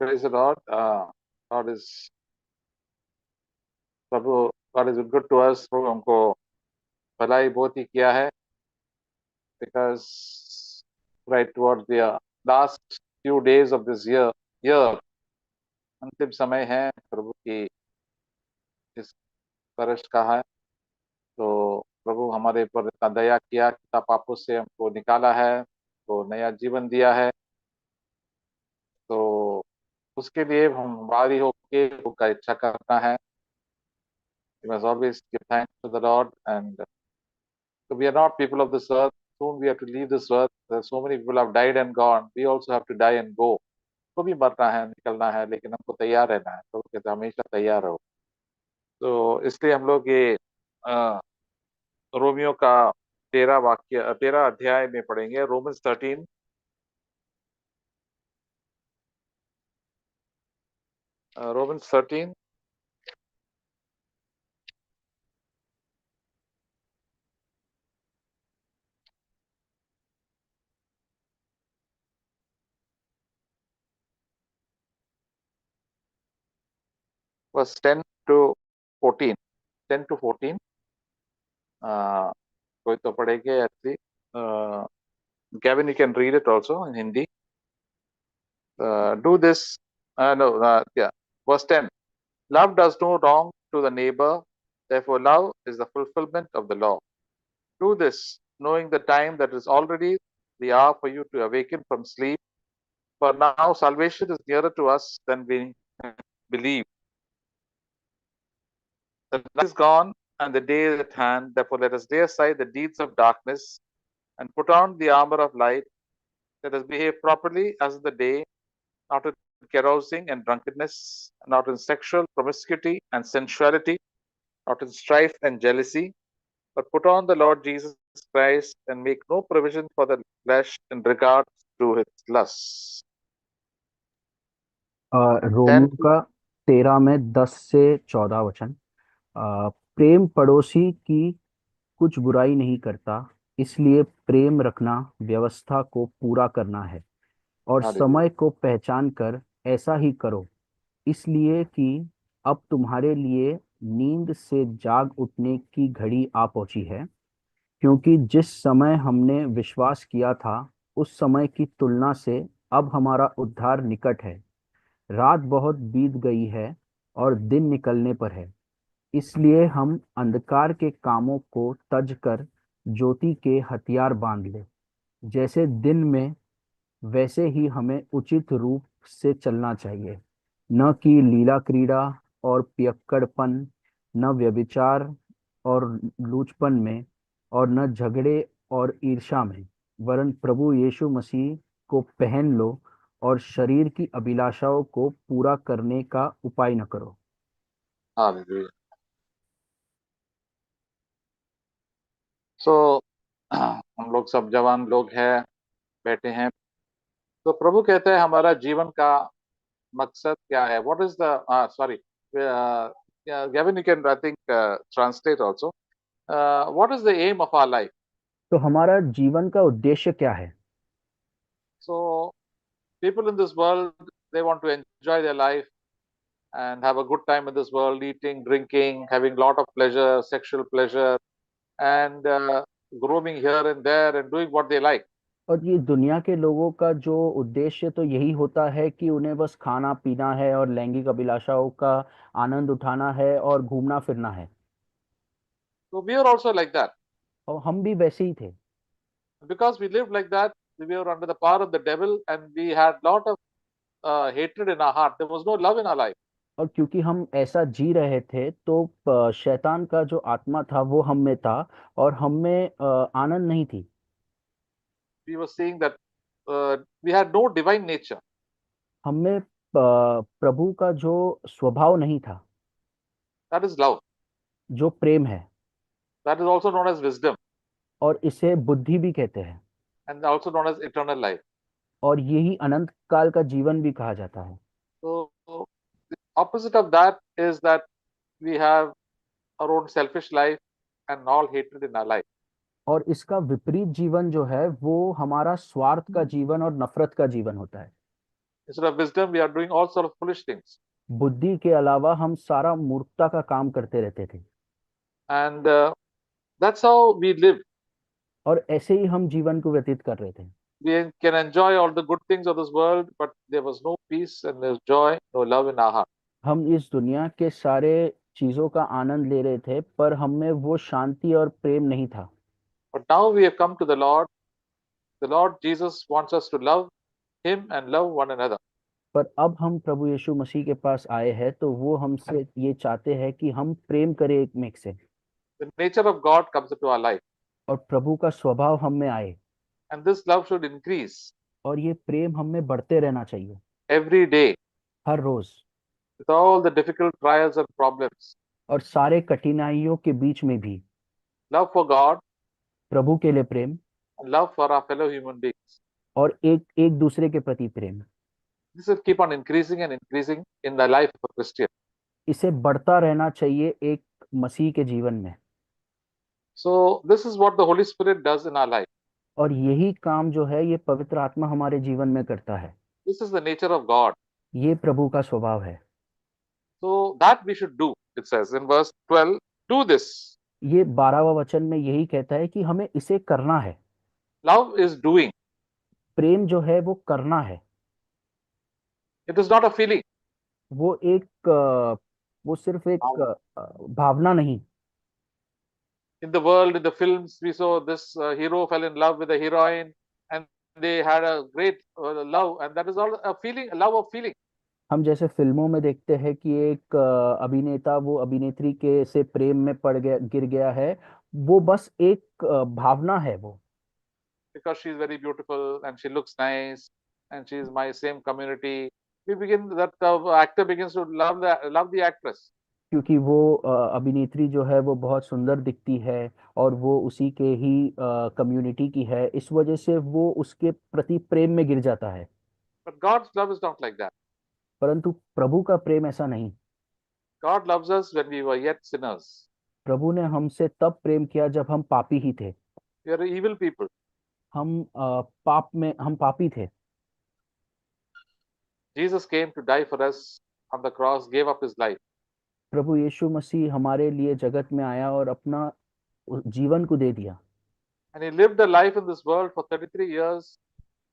Praise the Lord. God is Prabhu God is good to us. प्रभु हमको भलाई बहुत ही किया है, because right towards the last few days of this year अंतिम समय है प्रभु की इस वर्ष का है। तो प्रभु हमारे ऊपर इतना दया किया, कितना पापों से हमको निकाला है, तो नया जीवन दिया है। तो उसके लिए हम बारी होके उसका इच्छा करना है। We must always give thanks to the Lord, and so we are not people of this earth. Soon we have to leave this earth. There are so many people have died and gone. We also have to die and go. तो भी मरना है, निकलना है, लेकिन हमको तैयार रहना है। तो कहते हैं, हमेशा तैयार रहो। तो इसलिए हम लोग ये रोमियो का 13 अध्याय में पढ़ेंगे। Romans 13 Romans 13 verse 10 to 14 10 to 14 कोई तो पढ़ेंगे ऐसे। Gavin, you can read it also in Hindi. Do this. Verse 10. Love does no wrong to the neighbor. Therefore, love is the fulfillment of the law. Do this, knowing the time that is already the hour for you to awaken from sleep. For now, salvation is nearer to us than we believe. The night is gone and the day is at hand. Therefore, let us lay aside the deeds of darkness and put on the armor of light. Let us behave properly as in the day, not in carousing and drunkenness, not in sexual promiscuity and sensuality, not in strife and jealousy, but put on the Lord Jesus Christ and make no provision for the flesh in regard to its lusts. Romeo का 13 में 10 से 14 वचन। प्रेम पड़ोसी की कुछ बुराई नहीं करता, इसलिए प्रेम रखना व्यवस्था को पूरा करना है, और Hallelujah. समय को पहचान कर ऐसा ही करो, इसलिए कि अब तुम्हारे लिए नींद से जाग उठने की घड़ी आ पहुंची है, क्योंकि जिस समय हमने विश्वास किया था उस समय की तुलना से अब हमारा उद्धार निकट है। रात बहुत बीत गई है और दिन निकलने पर है, इसलिए हम अंधकार के कामों को तज कर ज्योति के हथियार बांध ले। जैसे दिन में वैसे ही हमें उचित रूप से चलना चाहिए, न कि लीला क्रीड़ा और पियक्कड़पन, न व्यभिचार और लूचपन में, और न झगड़े और ईर्ष्या में, वरन प्रभु यीशु मसीह को पहन लो और शरीर की अभिलाषाओं को पूरा करने का उपाय न करो। Hallelujah. So, हम लोग सब जवान लोग हैं, बैठे हैं। तो प्रभु कहते हैं हमारा जीवन का मकसद क्या है? What is the sorry, Gavin, you can I think translate also. What is the aim of our life? तो हमारा जीवन का उद्देश्य क्या है? So, people in this world, they want to enjoy their life and have a good time in this world, eating, drinking, having lot of pleasure, sexual pleasure, and roaming here and there and doing what they like. और ये दुनिया के लोगों का जो उद्देश्य तो यही होता है कि उन्हें बस खाना पीना है और लैंगिक अभिलाषाओं का आनंद उठाना है और घूमना फिरना है। So we are also like that. और हम भी वैसे ही थे, Because we lived like that, we were under the power of the devil, and we had lot of hatred in our heart. There was no love in our life. और क्योंकि हम ऐसा जी रहे थे तो शैतान का जो आत्मा था वो हम में था और हम में आनंद नहीं थी। We were seeing that we had no divine nature. हम में प्रभु का जो स्वभाव नहीं था, That is love. जो प्रेम है, That is also known as wisdom, और इसे बुद्धि भी कहते हैं, and also known as eternal life. और यही अनंत काल का जीवन भी कहा जाता है। So the opposite of that is that we have our own selfish life and all hatred in our life. और इसका विपरीत जीवन जो है वो हमारा स्वार्थ का जीवन और नफरत का जीवन होता है। Instead of wisdom, we are doing all sort of foolish things. बुद्धि के अलावा हम सारा मूर्खता का काम करते रहते थे, And that's how we live. और ऐसे ही हम जीवन को व्यतीत कर रहे थे। We can enjoy all the good things of this world, but there was no peace and there's joy, no love in our heart. हम इस दुनिया के सारे चीजों का आनंद ले रहे थे, पर हम में वो शांति और प्रेम नहीं था। But now we have come to the Lord. The Lord Jesus wants us to love Him and love one another. पर अब हम प्रभु यीशु मसीह के पास आए हैं, तो वो हमसे ये चाहते हैं कि हम प्रेम करें एक में से, The nature of God comes into our life, और प्रभु का स्वभाव हम में आए, and this love should increase और ये प्रेम हम में बढ़ते रहना चाहिए every day her rose, with all the difficult trials and problems. और सारे कठिनाइयों के बीच में भी Love for God प्रभु के लिए प्रेम, and love for our fellow human beings. और एक एक दूसरे के प्रति प्रेम, This will keep on increasing and increasing in the life of a Christian. इसे बढ़ता रहना चाहिए एक मसीह के जीवन में। So this is what the Holy Spirit does in our life. और यही काम जो है ये पवित्र आत्मा हमारे जीवन में करता है। This is the nature of God. ये प्रभु का स्वभाव है। So that we should do. It says in verse 12, do this. ये 12वां वचन में यही कहता है कि हमें इसे करना है। Love is doing. प्रेम जो है वो करना है, It is not a feeling. वो वो सिर्फ एक भावना नहीं। In the world, in the films, we saw this hero fell in love with a heroine and they had a great love, and that is all a feeling, a love of feeling. हम जैसे फिल्मों में देखते हैं कि एक अभिनेता वो अभिनेत्री के से प्रेम में पड़ गया, गिर गया है, वो बस एक भावना है वो, Because she is very beautiful and she looks nice and she is my same community. We begin that actor begins to love the actress. क्योंकि वो अभिनेत्री जो है वो बहुत सुंदर दिखती है और वो उसी के ही कम्युनिटी की है, इस वजह से वो उसके प्रति प्रेम में गिर जाता है। But God's love is not like that. परंतु प्रभु का प्रेम ऐसा नहीं। God loves us when we were yet sinners. प्रभु ने हमसे तब प्रेम किया जब हम पापी ही थे। We are evil people. हम पापी थे। Jesus came to die for us on the cross, gave up his life. प्रभु यीशु मसीह हमारे लिए जगत में आया और अपना जीवन को दे दिया। And he lived a life in this world for 33 years,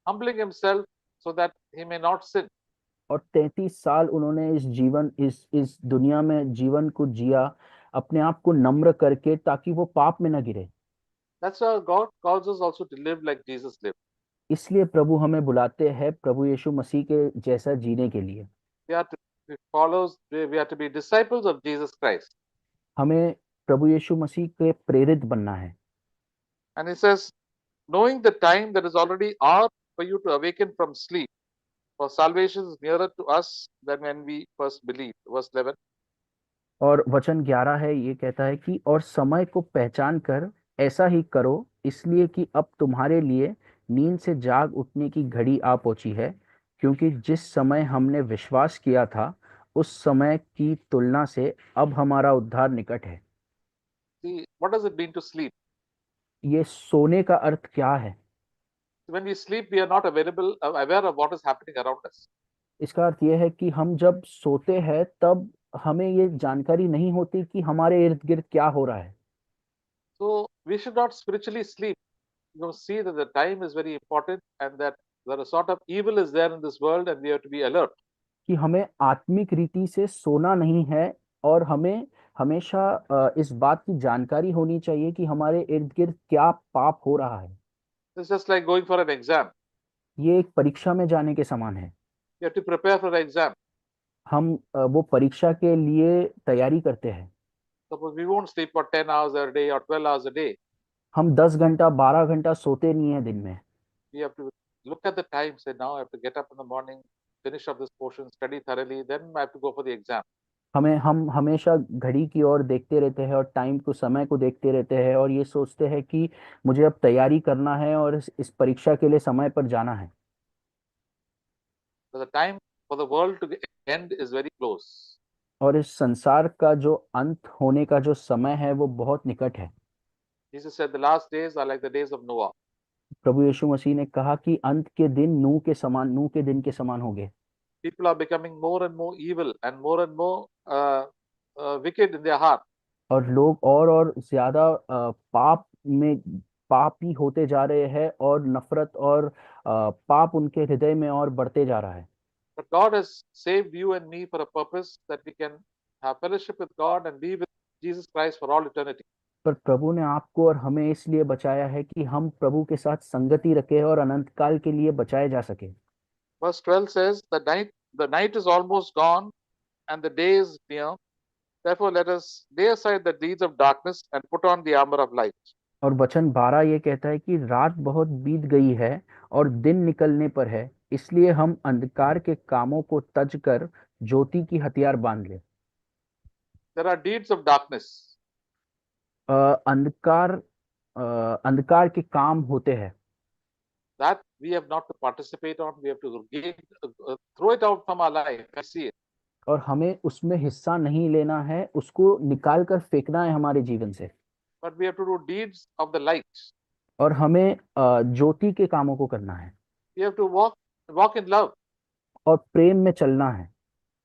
humbling himself so that he may not sin. और 33 साल उन्होंने इस दुनिया में जीवन को जिया, अपने आप को नम्र करके, ताकि वो पाप में न गिरे। That's why God calls us also to live like Jesus lived. इसलिए प्रभु हमें बुलाते हैं प्रभु यीशु मसीह के जैसा जीने के लिए। We are to be followers, we are to be disciples of Jesus Christ. हमें प्रभु यीशु मसीह के प्रेरित बनना है। And he says, knowing the time that is already hour for you to awaken from sleep, for salvation is nearer to us than when we first believed. Verse 11. और वचन 11 है, ये कहता है कि और समय को पहचान कर ऐसा ही करो, इसलिए कि अब तुम्हारे लिए नींद से जाग उठने की घड़ी आ पहुंची है, क्योंकि जिस समय हमने विश्वास किया था उस समय की तुलना से अब हमारा उद्धार निकट है। See, what does it mean to sleep? ये सोने का अर्थ क्या है? When we sleep, we are not aware of what is happening around us. इसका अर्थ यह है कि हम जब सोते हैं तब हमें ये जानकारी नहीं होती कि हमारे इर्द गिर्द क्या हो रहा है। So we should not spiritually sleep. You see that the time is very important and that there a sort of evil is there in this world and we have to be alert. कि हमें आत्मिक रीति से सोना नहीं है, और हमें हमेशा इस बात की जानकारी होनी चाहिए कि हमारे इर्द गिर्द क्या पाप हो रहा है। It's just like going for an exam. ये एक परीक्षा में जाने के समान है। You have to prepare for the exam. हम वो परीक्षा के लिए तैयारी करते हैं। Suppose we won't sleep for 10 hours a day or 12 hours a day. हम 10 घंटा 12 घंटा सोते नहीं है दिन में। We have to look at the time, say now I have to get up in the morning, finish up this portion, study thoroughly, then I have to go for the exam. हम हमेशा घड़ी की ओर देखते रहते हैं और time को, समय को देखते रहते हैं, और ये सोचते हैं कि मुझे अब तैयारी करना है और इस परीक्षा के लिए समय पर जाना है। So the time for the world to end is very close. और इस संसार का जो अंत होने का जो समय है वो बहुत निकट है। Jesus said the last days are like the days of Noah. प्रभु यीशु मसीह ने कहा कि अंत के दिन नूह के दिन के समान होंगे। people are becoming more and more evil and more wicked in their heart. और लोग और ज्यादा पापी होते जा रहे हैं, और नफरत और पाप उनके हृदय में और बढ़ते जा रहा है। But God has saved you and me for a purpose that we can have fellowship with God and be with Jesus Christ for all eternity. पर प्रभु ने आपको और हमें इसलिए बचाया है कि हम प्रभु के साथ संगति रखें और अनंत काल के लिए बचाए जा सके। Verse 12 says, the night is almost gone and the day is near. Therefore, let us lay aside the deeds of darkness and put on the armor of light. और वचन 12 ये कहता है कि रात बहुत बीत गई है और दिन निकलने पर है, इसलिए हम अंधकार के कामों को तज कर ज्योति की हथियार बांध ले। There are deeds of darkness. अ, अंधकार अंधकार के काम होते हैं That we have not to participate on. We have to throw it out from our life and see it. और हमें उसमें हिस्सा नहीं लेना है, उसको निकाल कर फेंकना है हमारे जीवन से। But we have to do deeds of the light. और हमें ज्योति के कामों को करना है We have to walk in love, और प्रेम में चलना है,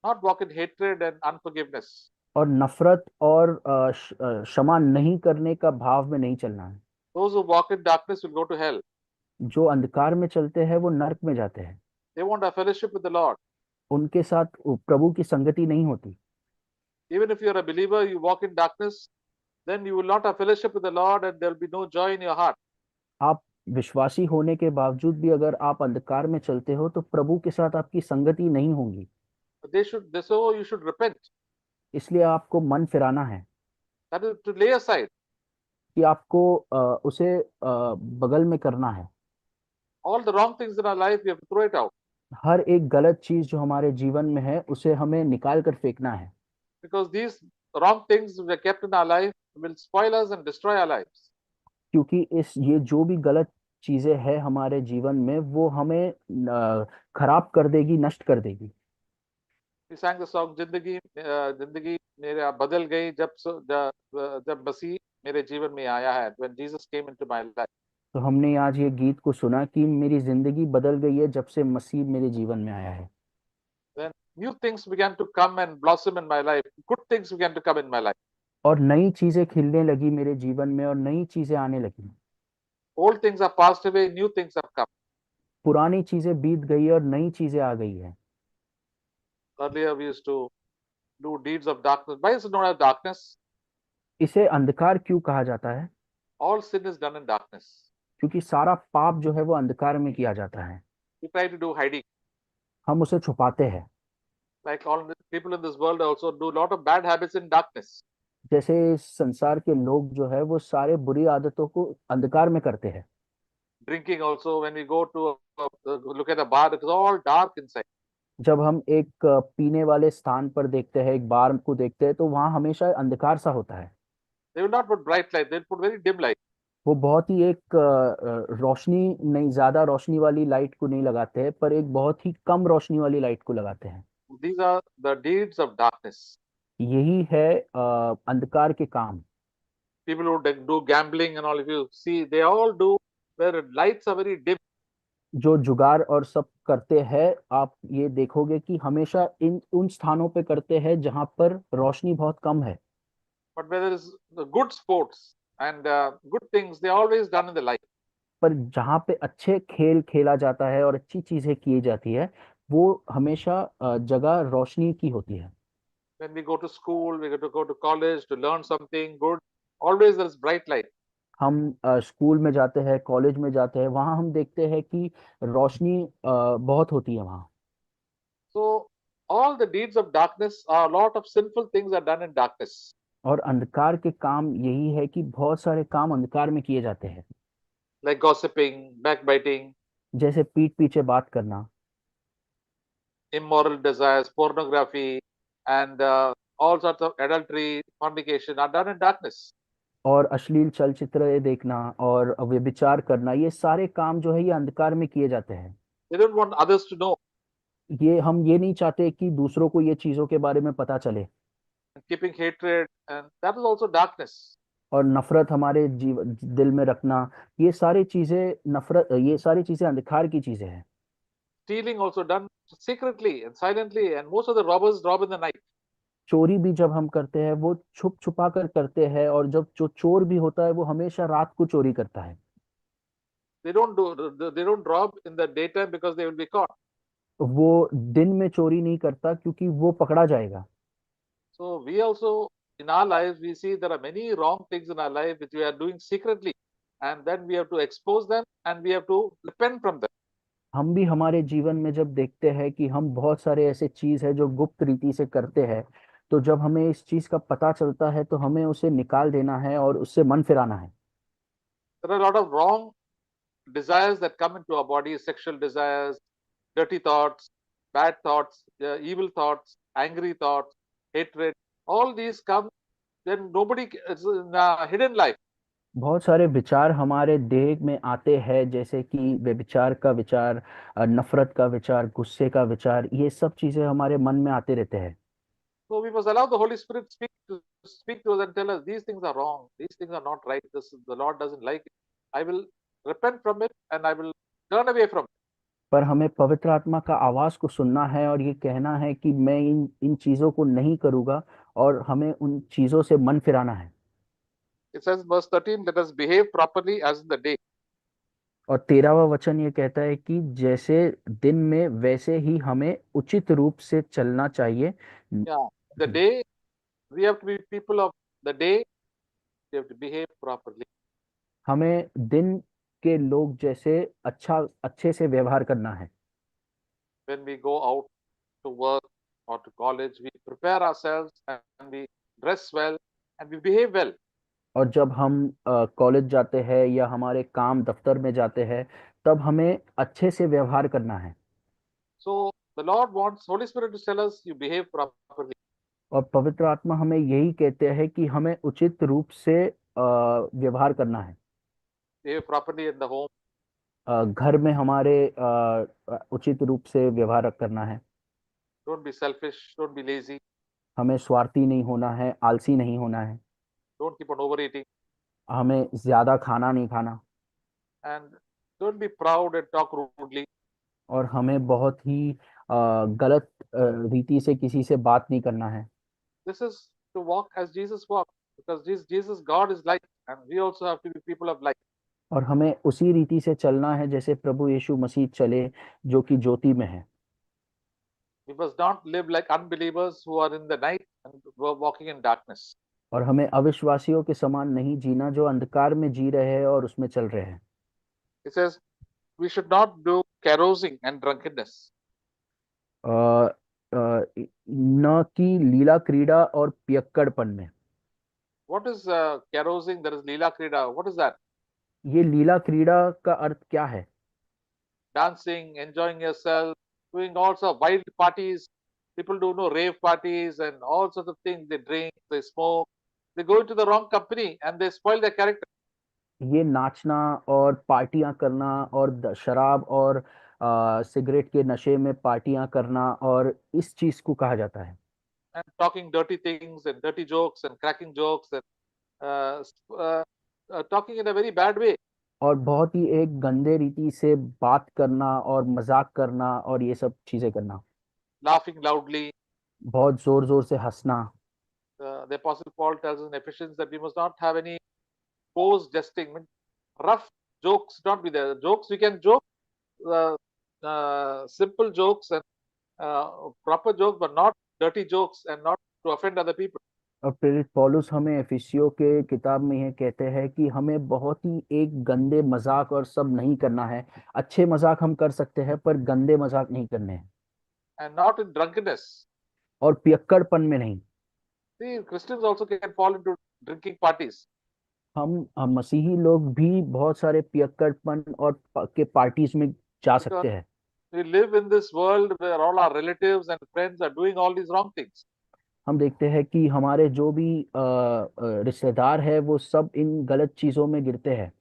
not walk in hatred and unforgiveness. और नफरत और क्षमा नहीं करने का भाव में नहीं चलना है। Those who walk in darkness will go to hell. जो अंधकार में चलते हैं वो नरक में जाते हैं, They won't have fellowship with the Lord. उनके साथ प्रभु की संगति नहीं होती। Even if you're a believer, you walk in darkness, then you will not have fellowship with the Lord and there will be no joy in your heart. आप विश्वासी होने के बावजूद भी अगर आप अंधकार में चलते हो तो प्रभु के साथ आपकी संगति नहीं होगी। So you should repent. इसलिए आपको मन फिराना है That is to lay aside कि आपको उसे बगल में करना है। all the wrong things in our life. We have to throw it out हर एक गलत चीज जो हमारे जीवन में है उसे हमें निकाल कर फेंकना है, because these wrong things we are kept in our life will spoil us and destroy our lives. क्योंकि ये जो भी गलत चीजें हैं हमारे जीवन में वो हमें खराब कर देगी, नष्ट कर देगी। We sang the song जिंदगी मेरा बदल गई जब मसीह मेरे जीवन में आया है. When Jesus came into my life. तो हमने आज ये गीत को सुना कि मेरी जिंदगी बदल गई है जब से मसीह मेरे जीवन में आया है। Then new things began to come and blossom in my life. Good things began to come in my life. और नई चीजें खिलने लगी मेरे जीवन में और नई चीजें आने लगी। Old things are passed away, new things have come. पुरानी चीजें बीत गई और नई चीजें आ गई है। Earlier we used to do deeds of darkness. Why is it known as darkness? इसे अंधकार क्यों कहा जाता है? All sin is done in darkness. क्योंकि सारा पाप जो है वो अंधकार में किया जाता है। We try to do hiding. हम उसे छुपाते हैं। Like all the people in this world also do a lot of bad habits in darkness. जैसे इस संसार के लोग जो है वो सारे बुरी आदतों को अंधकार में करते हैं। Drinking also, when we go to look at a bar, it is all dark inside. जब हम एक पीने वाले स्थान पर देखते हैं, एक बार को देखते हैं, तो वहां हमेशा अंधकार सा होता है। They will not put bright light, they will put very dim light. वो बहुत ही एक रोशनी नहीं, ज्यादा रोशनी वाली लाइट को नहीं लगाते हैं, पर एक बहुत ही कम रोशनी वाली लाइट को लगाते हैं। These are the deeds of darkness. यही है अंधकार के काम। People who do gambling and all, if you see, they all do where lights are very dim. जो जुगार और सब करते हैं, आप ये देखोगे कि हमेशा उन स्थानों पे करते हैं जहां पर रोशनी बहुत कम है। But where there is the good sports and good things, they are always done in the light. पर जहाँ पे अच्छे खेल खेला जाता है और अच्छी चीजें की जाती है वो हमेशा जगह रोशनी की होती है। When we go to school, we go to college to learn something good, always there is bright light. हम स्कूल में जाते हैं, कॉलेज में जाते हैं, वहां हम देखते हैं कि रोशनी बहुत होती है वहां। So all the deeds of darkness are, a lot of sinful things are done in darkness. और अंधकार के काम यही है कि बहुत सारे काम अंधकार में किए जाते हैं। Like gossiping, backbiting, जैसे पीठ पीछे बात करना, immoral desires, pornography, and all sorts of adultery, fornication are done in darkness. और अश्लील चलचित्र देखना और व्यभिचार करना, ये सारे काम जो है ये अंधकार में किए जाते हैं। They don't want others to know. हम ये नहीं चाहते कि दूसरों को ये चीजों के बारे में पता चले। Keeping hatred, and that is also darkness. और नफरत हमारे दिल में रखना, ये सारी चीजें अंधकार की चीजें हैं। Stealing also done secretly and silently, and most of the robbers rob in the night. चोरी भी जब हम करते हैं वो छुप छुपा कर करते हैं, और जब जो चोर भी होता है वो हमेशा रात को चोरी करता है। They don't rob in the daytime because they will be caught. वो दिन में चोरी नहीं करता क्योंकि वो पकड़ा जाएगा। So we also, in our lives, we see there are many wrong things in our life which we are doing secretly, and then we have to expose them and we have to repent from them. हम भी हमारे जीवन में जब देखते हैं कि हम बहुत सारे ऐसे चीज है जो गुप्त रीति से करते हैं, तो जब हमें इस चीज का पता चलता है तो हमें उसे निकाल देना है और उससे मन फिराना है। There are a lot of wrong desires that come into our body: sexual desires, dirty thoughts, bad thoughts, evil thoughts, angry thoughts, hatred. All these come when nobody is in a hidden life. बहुत सारे विचार हमारे देह में आते हैं, जैसे कि व्यभिचार का विचार, नफरत का विचार, गुस्से का विचार, ये सब चीजें हमारे मन में आते रहते हैं। So we must allow the Holy Spirit speak to us and tell us these things are wrong, these things are not right. The Lord doesn't like it. I will repent from it and I will turn away from it. पर हमें पवित्र आत्मा का आवाज को सुनना है और ये कहना है कि मैं इन इन चीजों को नहीं करूंगा, और हमें उन चीजों से मन फिराना है। It says, verse 13, let us behave properly as in the day. और 13वां वचन ये कहता है कि जैसे दिन में वैसे ही हमें उचित रूप से चलना चाहिए। Yeah, the day we have to be people of the day. We have to behave properly. हमें दिन के लोग जैसे अच्छे से व्यवहार करना है। When we go out to work or to college, we prepare ourselves and we dress well and we behave well. और जब हम कॉलेज जाते हैं या हमारे काम दफ्तर में जाते हैं, तब हमें अच्छे से व्यवहार करना है। So the Lord wants Holy Spirit to tell us you behave properly. और पवित्र आत्मा हमें यही कहते हैं कि हमें उचित रूप से व्यवहार करना है। Behave properly in the home. घर में हमारे उचित रूप से व्यवहार करना है। Don't be selfish. Don't be lazy. हमें स्वार्थी नहीं होना है, आलसी नहीं होना है। Don't keep on overeating. हमें ज्यादा खाना नहीं खाना। And don't be proud and talk rudely. और हमें बहुत ही गलत रीति से किसी से बात नहीं करना है। This is to walk as Jesus walked, because Jesus, God is light, and we also have to be people of light. और हमें उसी रीति से चलना है जैसे प्रभु यीशु मसीह चले, जो कि ज्योति में है। We must not live like unbelievers who are in the night and who are walking in darkness. और हमें अविश्वासियों के समान नहीं जीना, जो अंधकार में जी रहे हैं और उसमें चल रहे हैं। It says we should not do carousing and drunkenness. अ, अ, न कि लीला क्रीड़ा और पियक्कड़पन में। What is carousing? There is Leela Krida. What is that? ये लीला क्रीड़ा का अर्थ क्या है? Dancing, enjoying yourself, doing all sorts of wild parties. People do rave parties and all sorts of things. They drink, they smoke, they go into the wrong company and they spoil their character. ये नाचना और पार्टियां करना और शराब और cigarette के नशे में पार्टियां करना, और इस चीज को कहा जाता है। And talking dirty things and dirty jokes and cracking jokes and uh, talking in a very bad way. और बहुत ही एक गंदे रीति से बात करना और मजाक करना और ये सब चीजें करना। Laughing loudly. बहुत जोर जोर से हंसना। The Apostle Paul tells us in Ephesians that we must not have any coarse jesting, rough jokes, not be there. Jokes we can joke, uh, simple jokes and proper jokes, but not dirty jokes and not to offend other people. और प्रेरित पौलुस हमें एफिसियों के किताब में ये कहते हैं कि हमें बहुत ही एक गंदे मजाक और सब नहीं करना है। अच्छे मजाक हम कर सकते हैं, पर गंदे मजाक नहीं करने हैं। And not in drunkenness. और पियक्कड़पन में नहीं। See, Christians also can fall into drinking parties. हम मसीही लोग भी बहुत सारे पियक्कड़पन और के पार्टीज में जा Because सकते हैं। we live in this world where all our relatives and friends are doing all these wrong things. हम देखते हैं कि हमारे जो भी रिश्तेदार है वो सब इन गलत चीजों में गिरते हैं।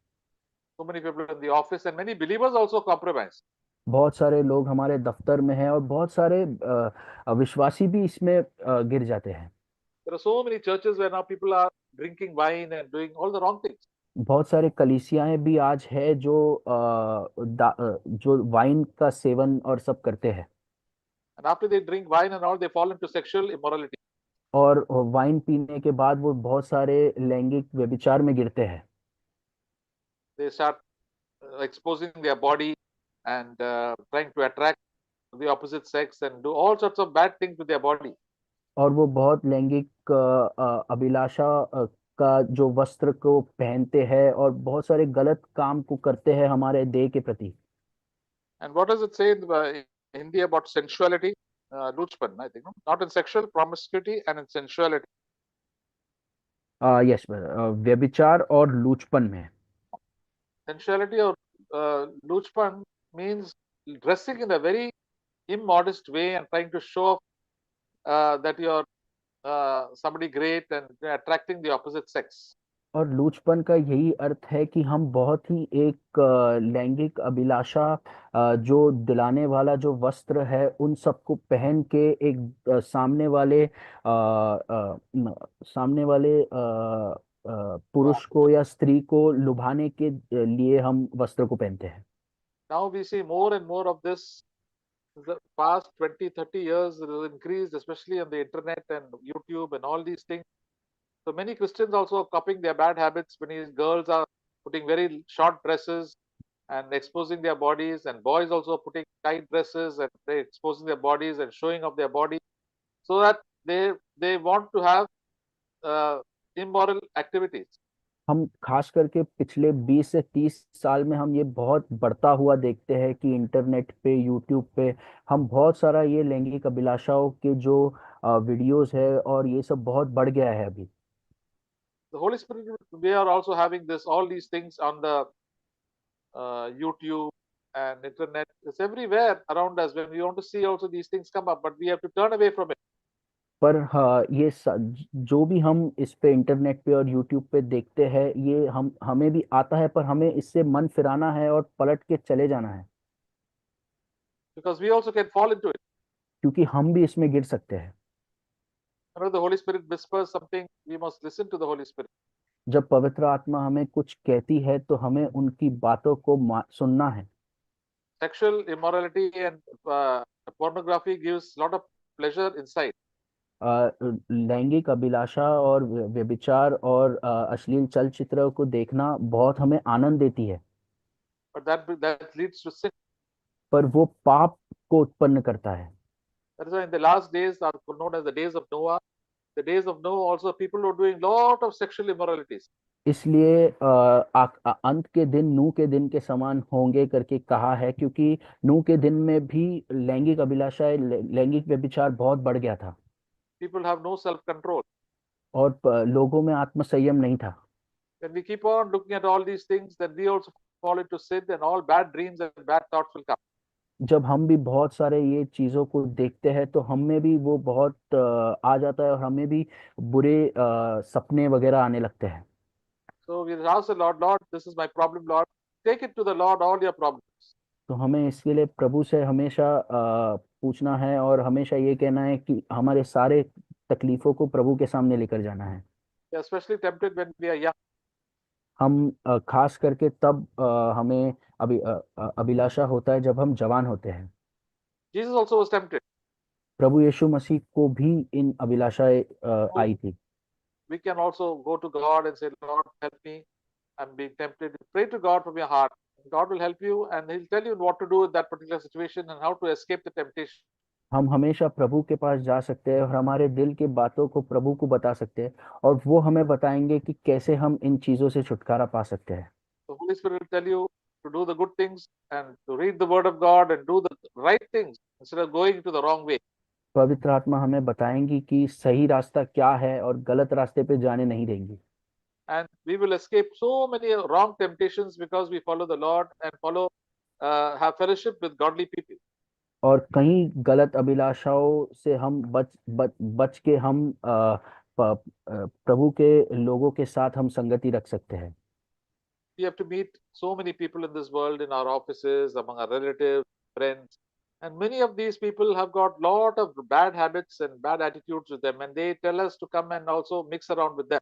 So many people in the office and many believers also compromise. बहुत सारे लोग हमारे दफ्तर में हैं और बहुत सारे विश्वासी भी इसमें गिर जाते हैं। There are so many churches where now people are drinking wine and doing all the wrong things. बहुत सारे कलीसियाएं भी आज है जो जो वाइन का सेवन और सब करते हैं। And after they drink wine and all, they fall into sexual immorality. और वाइन पीने के बाद वो बहुत सारे लैंगिक व्यभिचार में गिरते हैं। They start exposing their body and trying to attract the opposite sex and do all sorts of bad things with their body. और वो बहुत लैंगिक अभिलाषा का जो वस्त्र को पहनते हैं और बहुत सारे गलत काम को करते हैं हमारे देह के प्रति। And what does it say in Hindi about sensuality? Luchpan, I think, no? Not in sexual promiscuity and in sensuality. Yes, व्यभिचार और लूचपन में। Sensuality or luchpan means dressing in a very immodest way and trying to show off that you're somebody great and attracting the opposite sex. और लूचपन का यही अर्थ है कि हम बहुत ही एक लैंगिक अभिलाषा जो दिलाने वाला जो वस्त्र है उन सबको पहन के एक सामने वाले पुरुष को या स्त्री को लुभाने के लिए हम वस्त्र को पहनते हैं। Now we see more and more of this. The past 20, 30 years it has increased, especially on the internet and YouTube and all these things. So many Christians also are copying their bad habits. Many girls are putting very short dresses and exposing their bodies, and boys also putting tight dresses and they exposing their bodies and showing off their body, so that they want to have immoral activities. हम खास करके पिछले 20 से 30 साल में हम ये बहुत बढ़ता हुआ देखते हैं कि इंटरनेट पे, यूट्यूब पे हम बहुत सारा ये लैंगिक अभिलाषाओं के जो वीडियोस है और ये सब बहुत बढ़ गया है अभी। The Holy Spirit, we are also having this, all these things on the YouTube and internet. It's everywhere around us. When we want to see also these things come up, but we have to turn away from it. पर हाँ, जो भी हम इस पे internet पे और YouTube पे देखते हैं ये हमें भी आता है, पर हमें इससे मन फिराना है और पलट के चले जाना है, Because we also can fall into it. क्योंकि हम भी इसमें गिर सकते हैं। Whenever the Holy Spirit whispers something, we must listen to the Holy Spirit. जब पवित्र आत्मा हमें कुछ कहती है तो हमें उनकी बातों को सुनना है। Sexual immorality and pornography gives a lot of pleasure inside. लैंगिक अभिलाषा और व्यभिचार और अश्लील चलचित्र को देखना बहुत हमें आनंद देती है, But that leads to sin. पर वो पाप को उत्पन्न करता है। That is why in the last days are known as the days of Noah. The days of Noah also people were doing lot of sexual immoralities. इसलिए अंत के दिन नूह के दिन के समान होंगे करके कहा है, क्योंकि नूह के दिन में भी लैंगिक अभिलाषा, लैंगिक व्यभिचार बहुत बढ़ गया था People have no self-control. और लोगों में आत्मसंयम नहीं था। When we keep on looking at all these things, then we also fall into sin and all bad dreams and bad thoughts will come. जब हम भी बहुत सारे ये चीजों को देखते हैं तो हमें भी वो बहुत आ जाता है और हमें भी बुरे सपने वगैरह आने लगते हैं। So we ask the Lord, Lord, this is my problem, Lord. Take it to the Lord, all your problems. तो हमें इसके लिए प्रभु से हमेशा पूछना है और हमेशा ये कहना है कि हमारे सारे तकलीफों को प्रभु के सामने लेकर जाना है। We are especially tempted when we are young. हम खास करके तब हमें अभिलाषा होता है जब हम जवान होते हैं। Jesus also was tempted. प्रभु यीशु मसीह को भी इन अभिलाषाएं So आई थी। we can also go to God and say, Lord, help me. I'm being tempted. Pray to God from your heart. God will help you and He'll tell you what to do in that particular situation and how to escape the temptation. हम हमेशा प्रभु के पास जा सकते हैं और हमारे दिल की बातों को प्रभु को बता सकते हैं और वो हमें बताएंगे कि कैसे हम इन चीजों से छुटकारा पा सकते हैं। The Holy Spirit will tell you to do the good things and to read the Word of God and do the right things instead of going to the wrong way. पवित्र आत्मा हमें बताएंगी कि सही रास्ता क्या है और गलत रास्ते पे जाने नहीं देंगी। And we will escape so many wrong temptations because we follow the Lord and have fellowship with godly people. और कहीं गलत अभिलाषाओं से हम बच के हम प्रभु के लोगों के साथ हम संगति रख सकते हैं। We have to meet so many people in this world, in our offices, among our relatives, friends, and many of these people have got lot of bad habits and bad attitudes with them, and they tell us to come and also mix around with them.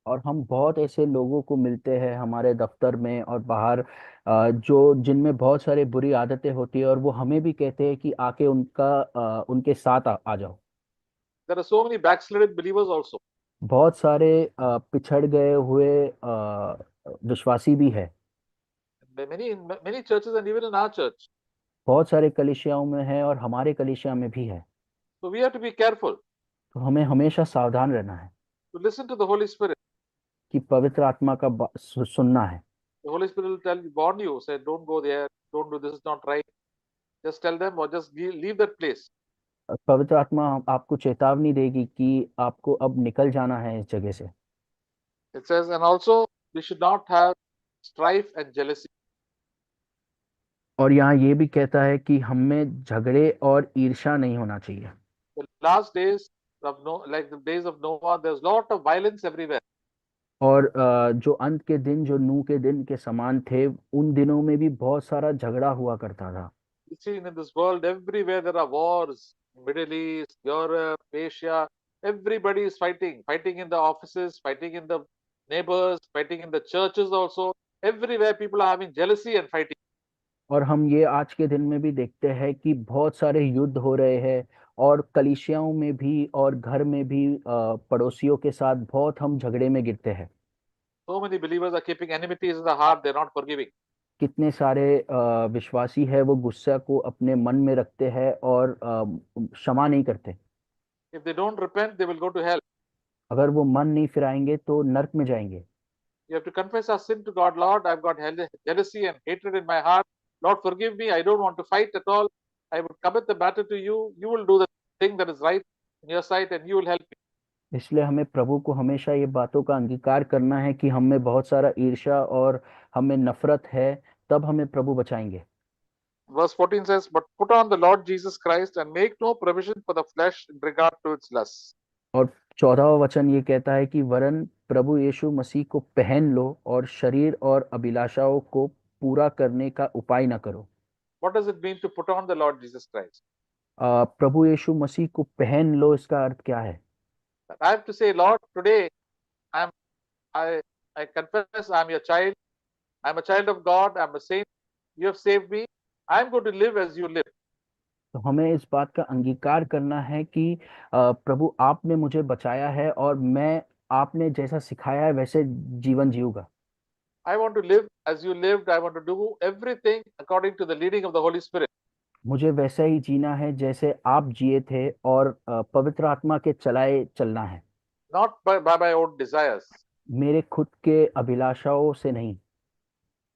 और हम बहुत ऐसे लोगों को मिलते हैं हमारे दफ्तर में और बाहर, जो जिनमें बहुत सारे बुरी आदतें होती है, और वो हमें भी कहते हैं कि आके उनके साथ आ जाओ। There are so many backslidden believers also. बहुत सारे पिछड़ गए हुए विश्वासी भी है। Many in many churches and even in our church. बहुत सारे कलीसियाओं में है और हमारे कलीसिया में भी है। So we have to be careful तो हमें हमेशा सावधान रहना है to listen to the Holy Spirit. कि पवित्र आत्मा का सुनना है। The Holy Spirit will tell you, warn you, say, don't go there, don't do this, is not right. Just tell them or just leave that place. पवित्र आत्मा आपको चेतावनी देगी कि आपको अब निकल जाना है इस जगह से। It says, and also we should not have strife and jealousy. और यहाँ ये भी कहता है कि हमें झगड़े और ईर्ष्या नहीं होना चाहिए। The last days of like the days of Noah, there's lot of violence everywhere. और जो अंत के दिन, जो नूह के दिन के समान थे, उन दिनों में भी बहुत सारा झगड़ा हुआ करता था। You see, in this world, everywhere there are wars. Middle East, Europe, Asia. Everybody is fighting. Fighting in the offices, fighting in the neighbors, fighting in the churches also. Everywhere people are having jealousy and fighting. और हम ये आज के दिन में भी देखते हैं कि बहुत सारे युद्ध हो रहे हैं, और कलीसियाओं में भी और घर में भी पड़ोसियों के साथ बहुत हम झगड़े में गिरते हैं। So many believers are keeping enmities in the heart. They're not forgiving. कितने सारे विश्वासी है वो गुस्सा को अपने मन में रखते हैं और क्षमा नहीं करते। If they don't repent, they will go to hell. अगर वो मन नहीं फिराएंगे तो नरक में जाएंगे। You have to confess our sin to God. Lord, I've got jealousy and hatred in my heart. Lord, forgive me. I don't want to fight at all. I will commit the matter to you. You will do the thing that is right in your sight and you will help me. इसलिए हमें प्रभु को हमेशा ये बातों का अंगीकार करना है कि हम में बहुत सारा ईर्ष्या और हमें नफरत है, तब हमें प्रभु बचाएंगे। Verse 14 says, but put on the Lord Jesus Christ and make no provision for the flesh in regard to its lusts. और 14वां वचन ये कहता है कि वरन प्रभु यीशु मसीह को पहन लो और शरीर और अभिलाषाओं को पूरा करने का उपाय न करो। What does it mean to put on the Lord Jesus Christ? प्रभु यीशु मसीह को पहन लो, इसका अर्थ क्या है? I have to say, Lord, today I'm I I confess I'm your child. I'm a child of God. I'm a saint. You have saved me. I'm going to live as you live. तो हमें इस बात का अंगीकार करना है कि प्रभु आपने मुझे बचाया है और मैं आपने जैसा सिखाया है वैसे जीवन जीऊंगा। I want to live as you lived. I want to do everything according to the leading of the Holy Spirit. मुझे वैसा ही जीना है जैसे आप जिए थे, और पवित्र आत्मा के चलाए चलना है। Not by my own desires. मेरे खुद के अभिलाषाओं से नहीं।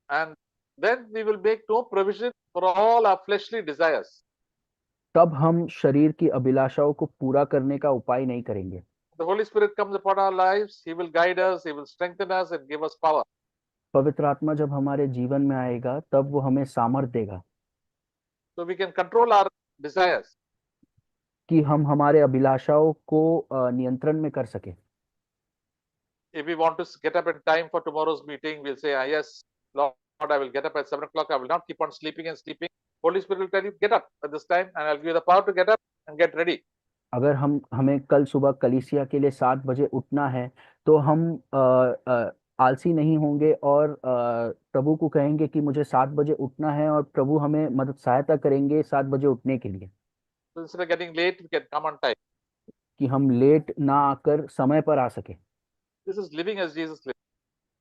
And then we will make no provision for all our fleshly desires. तब हम शरीर की अभिलाषाओं को पूरा करने का उपाय नहीं करेंगे। The Holy Spirit comes upon our lives. He will guide us. He will strengthen us and give us power. पवित्र आत्मा जब हमारे जीवन में आएगा तब वो हमें सामर्थ देगा So we can control our desires. कि हम हमारे अभिलाषाओं को नियंत्रण में कर सके। If we want to get up in time for tomorrow's meeting, we'll say, yes, Lord, I will get up at 7 o'clock. I will not keep on sleeping and sleeping. Holy Spirit will tell you, get up at this time, and I'll give you the power to get up and get ready. अगर हमें कल सुबह कलीसिया के लिए 7 बजे उठना है, तो हम आलसी नहीं होंगे और प्रभु को कहेंगे कि मुझे 7 बजे उठना है, और प्रभु हमें मदद सहायता करेंगे 7 बजे उठने के लिए, So instead of getting late, we can come on time. कि हम लेट ना आकर समय पर आ सके। This is living as Jesus lived.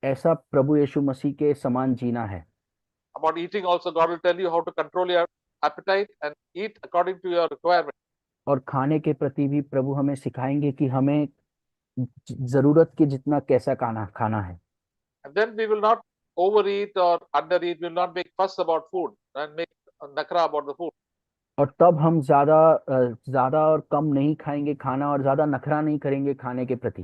ऐसा प्रभु यीशु मसीह के समान जीना है। About eating also, God will tell you how to control your appetite and eat according to your requirement. और खाने के प्रति भी प्रभु हमें सिखाएंगे कि हमें जरूरत के जितना कैसा खाना खाना है। And then we will not overeat or undereat. We will not make fuss about food and make nakra about the food. और तब हम ज्यादा और कम नहीं खाएंगे खाना, और ज्यादा नखरा नहीं करेंगे खाने के प्रति।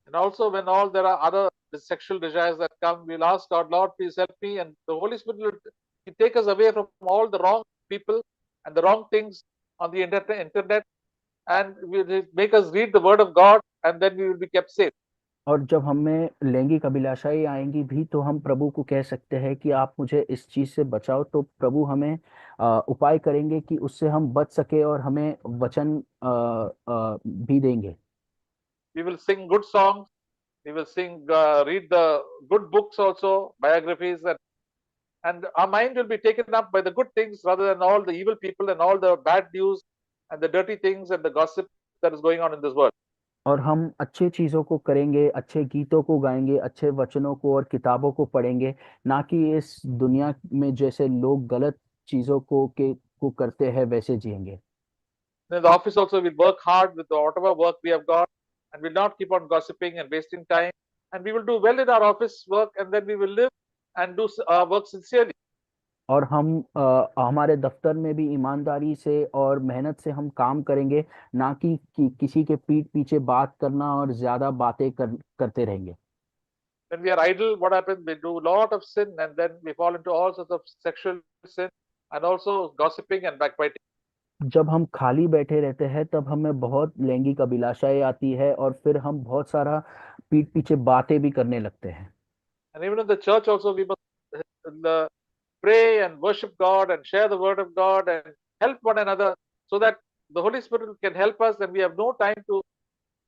And also, when all there are other sexual desires that come, we'll ask God, Lord, please help me. And the Holy Spirit will take us away from all the wrong people and the wrong things on the internet, and will make us read the Word of God, and then we will be kept safe. और जब हमें लैंगिक अभिलाषाएं आएंगी भी, तो हम प्रभु को कह सकते हैं कि आप मुझे इस चीज से बचाओ, तो प्रभु हमें उपाय करेंगे कि उससे हम बच सके, और हमें वचन भी देंगे। We will sing good songs. We will sing, read the good books also, biographies, and our mind will be taken up by the good things rather than all the evil people and all the bad news and the dirty things and the gossip that is going on in this world. और हम अच्छे चीज़ों को करेंगे, अच्छे गीतों को गाएंगे, अच्छे वचनों को और किताबों को पढ़ेंगे, ना कि इस दुनिया में जैसे लोग गलत चीज़ों को करते हैं वैसे जिएंगे। In the office also, we'll work hard with whatever work we have got, and we'll not keep on gossiping and wasting time. And we will do well in our office work, and then we will live and do our work sincerely. और हम हमारे दफ्तर में भी ईमानदारी से और मेहनत से हम काम करेंगे, ना कि किसी के पीठ पीछे बात करना और ज्यादा बातें करते रहेंगे। When we are idle, what happens? We do a lot of sin, and then we fall into all sorts of sexual sin, and also gossiping and backbiting. जब हम खाली बैठे रहते हैं तब हमें बहुत लैंगिक अभिलाषाएं आती है और फिर हम बहुत सारा पीठ पीछे बातें भी करने लगते हैं। And even in the church also, we must pray and worship God and share the word of God and help one another so that the Holy Spirit can help us and we have no time to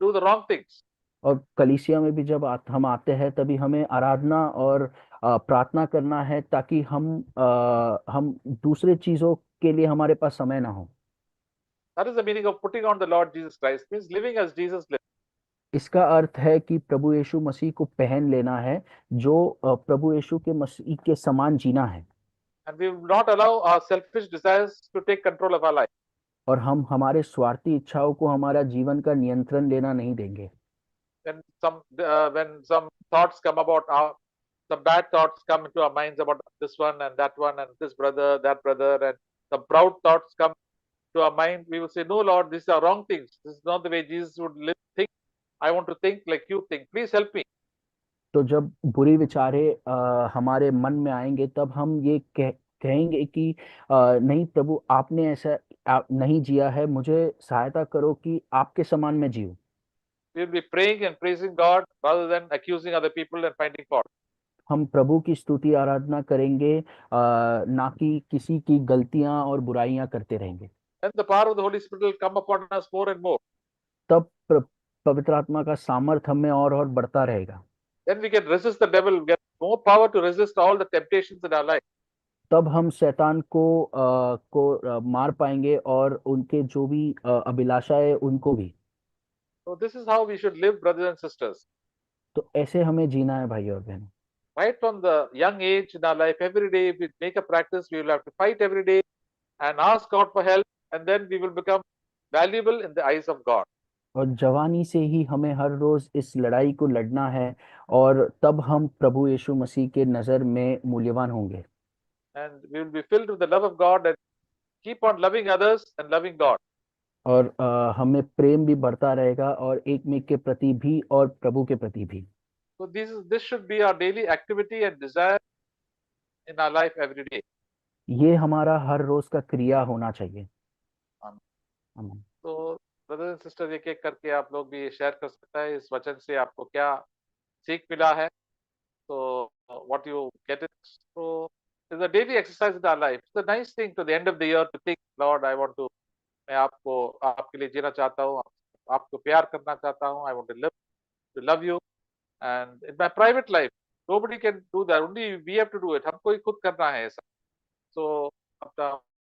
do the wrong things. और कलीसिया में भी जब हम आते हैं तभी हमें आराधना और प्रार्थना करना है, ताकि हम दूसरे चीजों के लिए हमारे पास समय ना हो। That is the meaning of putting on the Lord Jesus Christ, means living as Jesus lived. इसका अर्थ है कि प्रभु यीशु मसीह को पहन लेना है, जो प्रभु यीशु के मसीह के समान जीना है। And we will not allow our selfish desires to take control of our life. और हम हमारे स्वार्थी इच्छाओं को हमारा जीवन का नियंत्रण लेना नहीं देंगे। When some thoughts come about some bad thoughts come into our minds about this one and that one and this brother, that brother, and some proud thoughts come to our mind, we will say, no, Lord, these are wrong things. This is not the way Jesus would live, think. I want to think like you think. Please help me. तो जब बुरी विचारे हमारे मन में आएंगे तब हम ये कहेंगे कि नहीं प्रभु, आपने ऐसा नहीं जिया है, मुझे सहायता करो कि आपके समान मैं जीऊं। We will be praying and praising God rather than accusing other people and finding fault. हम प्रभु की स्तुति आराधना करेंगे, ना कि किसी की गलतियां और बुराइयां करते रहेंगे। And the power of the Holy Spirit will come upon us more and more. तब पवित्र आत्मा का सामर्थ हमें और बढ़ता रहेगा। Then we can resist the devil, get more power to resist all the temptations in our life. तब हम शैतान को मार पाएंगे और उनके जो भी अभिलाषा है उनको भी। So this is how we should live, brothers and sisters. तो ऐसे हमें जीना है भाई और बहन। Right from the young age in our life, every day, if we make a practice, we will have to fight every day and ask God for help, and then we will become valuable in the eyes of God. और जवानी से ही हमें हर रोज इस लड़ाई को लड़ना है, और तब हम प्रभु यीशु मसीह के नजर में मूल्यवान होंगे। And we will be filled with the love of God and keep on loving others and loving God. और हमें प्रेम भी बढ़ता रहेगा, और एक में के प्रति भी और प्रभु के प्रति भी। So this should be our daily activity and desire in our life every day. ये हमारा हर रोज का क्रिया होना चाहिए। आमीन। तो ब्रदर एंड सिस्टर, एक एक करके आप लोग भी शेयर कर सकता है इस वचन से आपको क्या सीख मिला है। तो what you get it, so it's a daily exercise in our life. It's a nice thing to the end of the year to think, Lord, I want to, मैं आपको आपके लिए जीना चाहता हूँ, आपको प्यार करना चाहता हूँ, I want to love you, and in my private life nobody can do that, only we have to do it. हमको ही खुद करना है ऐसा। So अपना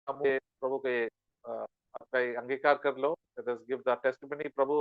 हम प्रभु के आपका अंगीकार कर लो, let us give the testimony। Prabhu